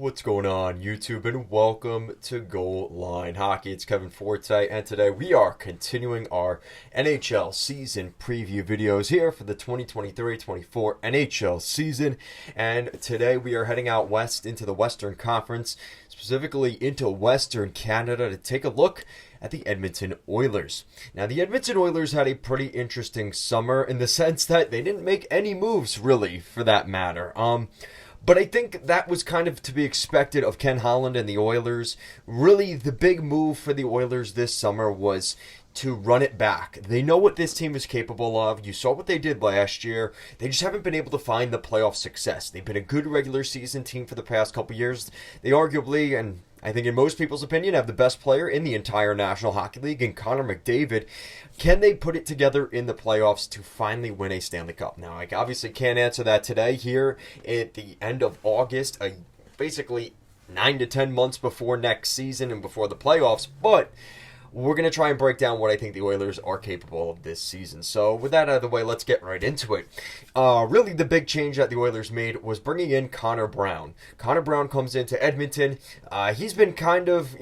What's going on, YouTube, and welcome to Goal Line Hockey. It's Kevin Forte, and today we are continuing our NHL season preview videos here for the 2023-24 NHL season. And today we are heading out west into the Western Conference, specifically into Western Canada, to take a look at the Edmonton Oilers. Now, the Edmonton Oilers had a pretty interesting summer in the sense that they didn't make any moves, really, for that matter. But I think that was kind of to be expected of Ken Holland and the Oilers. Really, the big move for the Oilers this summer was to run it back. They know what this team is capable of. You saw what they did last year. They just haven't been able to find the playoff success. They've been a good regular season team for the past couple years. They arguably, and I think in most people's opinion, have the best player in the entire National Hockey League in Connor McDavid. Can they put it together in the playoffs to finally win a Stanley Cup? Now, I obviously can't answer that today here at the end of August, basically 9 to 10 months before next season and before the playoffs, but we're going to try and break down what I think the Oilers are capable of this season. So with that out of the way, let's get right into it. Really, the big change that the Oilers made was bringing in Connor Brown. Connor Brown comes into Edmonton. He's been kind of,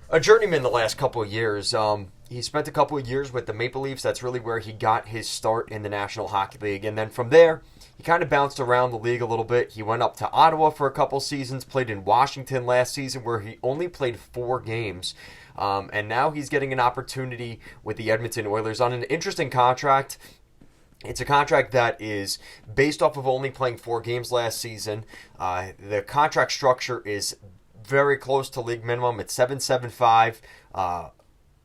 a journeyman the last couple of years. He spent a couple of years with the Maple Leafs. That's really where he got his start in the National Hockey League. And then from there, he kind of bounced around the league a little bit. He went up to Ottawa for a couple seasons, played in Washington last season where he only played 4 games. And now he's getting an opportunity with the Edmonton Oilers on an interesting contract. It's a contract that is based off of only playing 4 games last season. The contract structure is very close to league minimum. It's $7.75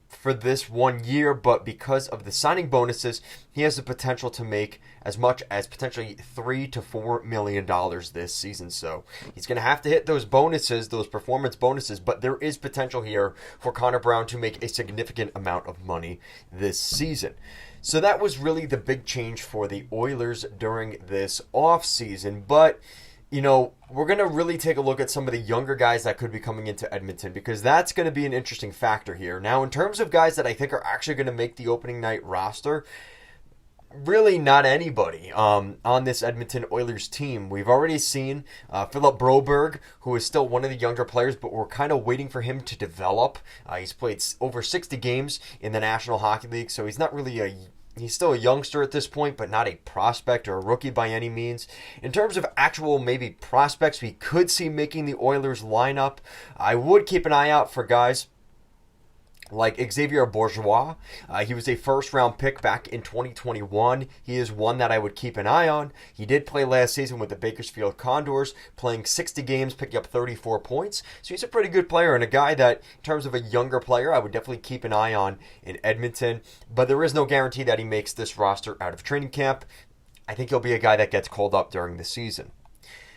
for this 1 year, but because of the signing bonuses, he has the potential to make as much as potentially $3 to $4 million this season. So he's going to have to hit those bonuses, those performance bonuses, but there is potential here for Connor Brown to make a significant amount of money this season. So that was really the big change for the Oilers during this offseason, but we're going to really take a look at some of the younger guys that could be coming into Edmonton because that's going to be an interesting factor here. Now, in terms of guys that I think are actually going to make the opening night roster, really not anybody on this Edmonton Oilers team. We've already seen Philip Broberg, who is still one of the younger players, but we're kind of waiting for him to develop. He's played over 60 games in the National Hockey League, so he's not really He's still a youngster at this point, but not a prospect or a rookie by any means. In terms of actual maybe prospects we could see making the Oilers lineup, I would keep an eye out for guys like Xavier Bourgeois. He was a first-round pick back in 2021. He is one that I would keep an eye on. He did play last season with the Bakersfield Condors, playing 60 games, picking up 34 points. So he's a pretty good player and a guy that, in terms of a younger player, I would definitely keep an eye on in Edmonton. But there is no guarantee that he makes this roster out of training camp. I think he'll be a guy that gets called up during the season.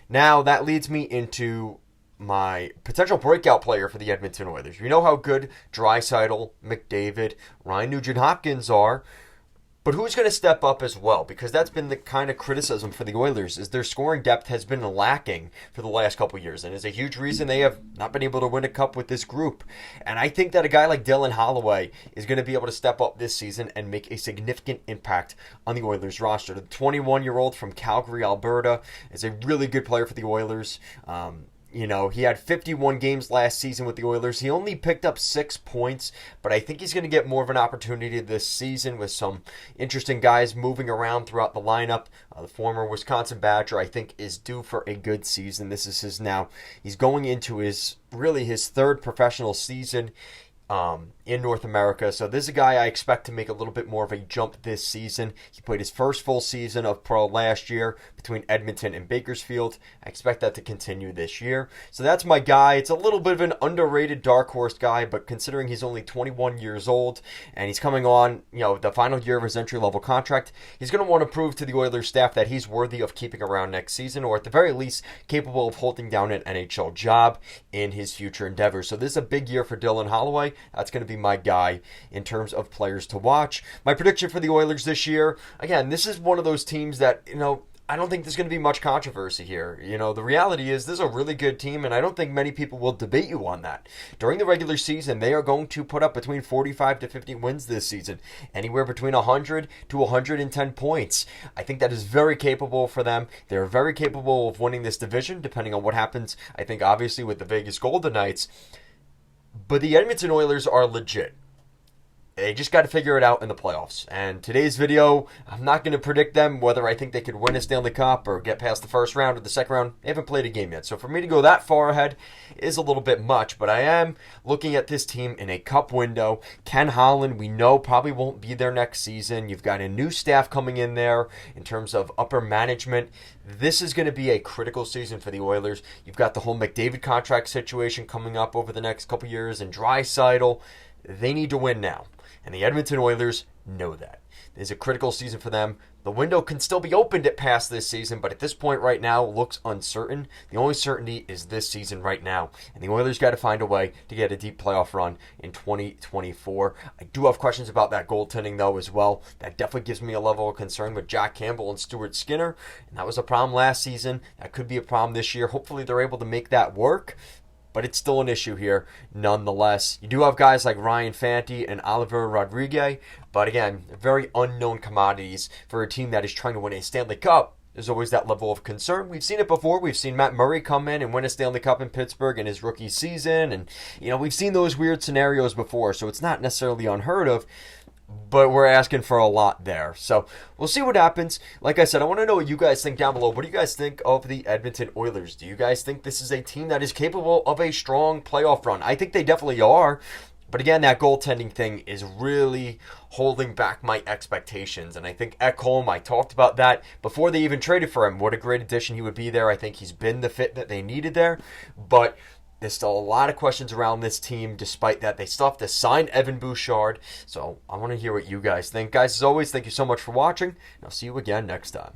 Now, that leads me into my potential breakout player for the Edmonton Oilers. We know how good Draisaitl, McDavid, Ryan Nugent-Hopkins are, but who's going to step up as well? Because that's been the kind of criticism for the Oilers, is their scoring depth has been lacking for the last couple of years, and is a huge reason they have not been able to win a cup with this group. And I think that a guy like Dylan Holloway is going to be able to step up this season and make a significant impact on the Oilers roster. The 21-year-old from Calgary, Alberta, is a really good player for the Oilers. He had 51 games last season with the Oilers. He only picked up 6 points, but I think he's going to get more of an opportunity this season with some interesting guys moving around throughout the lineup. The former Wisconsin Badger, I think, is due for a good season. This is he's going into his 3rd professional season in North America. So this is a guy I expect to make a little bit more of a jump this season. He played his first full season of pro last year between Edmonton and Bakersfield. I expect that to continue this year. So that's my guy. It's a little bit of an underrated dark horse guy, but considering he's only 21 years old and he's coming on, the final year of his entry-level contract, he's going to want to prove to the Oilers staff that he's worthy of keeping around next season, or at the very least capable of holding down an NHL job in his future endeavors. So this is a big year for Dylan Holloway. That's going to be my guy in terms of players to watch. My prediction for the Oilers this year, again, this is one of those teams that, I don't think there's going to be much controversy here. You know, the reality is this is a really good team, and I don't think many people will debate you on that. During the regular season, they are going to put up between 45 to 50 wins this season, anywhere between 100 to 110 points. I think that is very capable for them. They're very capable of winning this division, depending on what happens, I think, obviously, with the Vegas Golden Knights. But the Edmonton Oilers are legit. They just got to figure it out in the playoffs. And today's video, I'm not going to predict them, whether I think they could win a Stanley Cup or get past the first round or the second round. They haven't played a game yet. So for me to go that far ahead is a little bit much. But I am looking at this team in a cup window. Ken Holland, we know, probably won't be there next season. You've got a new staff coming in there in terms of upper management. This is going to be a critical season for the Oilers. You've got the whole McDavid contract situation coming up over the next couple years, and Draisaitl. They need to win now. And the Edmonton Oilers know that. It's a critical season for them. The window can still be opened at past this season, but at this point right now, looks uncertain. The only certainty is this season right now. And the Oilers got to find a way to get a deep playoff run in 2024. I do have questions about that goaltending, though, as well. That definitely gives me a level of concern with Jack Campbell and Stuart Skinner. And that was a problem last season. That could be a problem this year. Hopefully they're able to make that work. But it's still an issue here, nonetheless. You do have guys like Ryan Fanti and Oliver Rodriguez, but again, very unknown commodities for a team that is trying to win a Stanley Cup. There's always that level of concern. We've seen it before. We've seen Matt Murray come in and win a Stanley Cup in Pittsburgh in his rookie season, and we've seen those weird scenarios before, so it's not necessarily unheard of. But we're asking for a lot there. So we'll see what happens. Like I said, I want to know what you guys think down below. What do you guys think of the Edmonton Oilers? Do you guys think this is a team that is capable of a strong playoff run? I think they definitely are. But again, that goaltending thing is really holding back my expectations. And I think Ekholm, I talked about that before they even traded for him. What a great addition he would be there. I think he's been the fit that they needed there. But there's still a lot of questions around this team. Despite that, they still have to sign Evan Bouchard. So I want to hear what you guys think. Guys, as always, thank you so much for watching. And I'll see you again next time.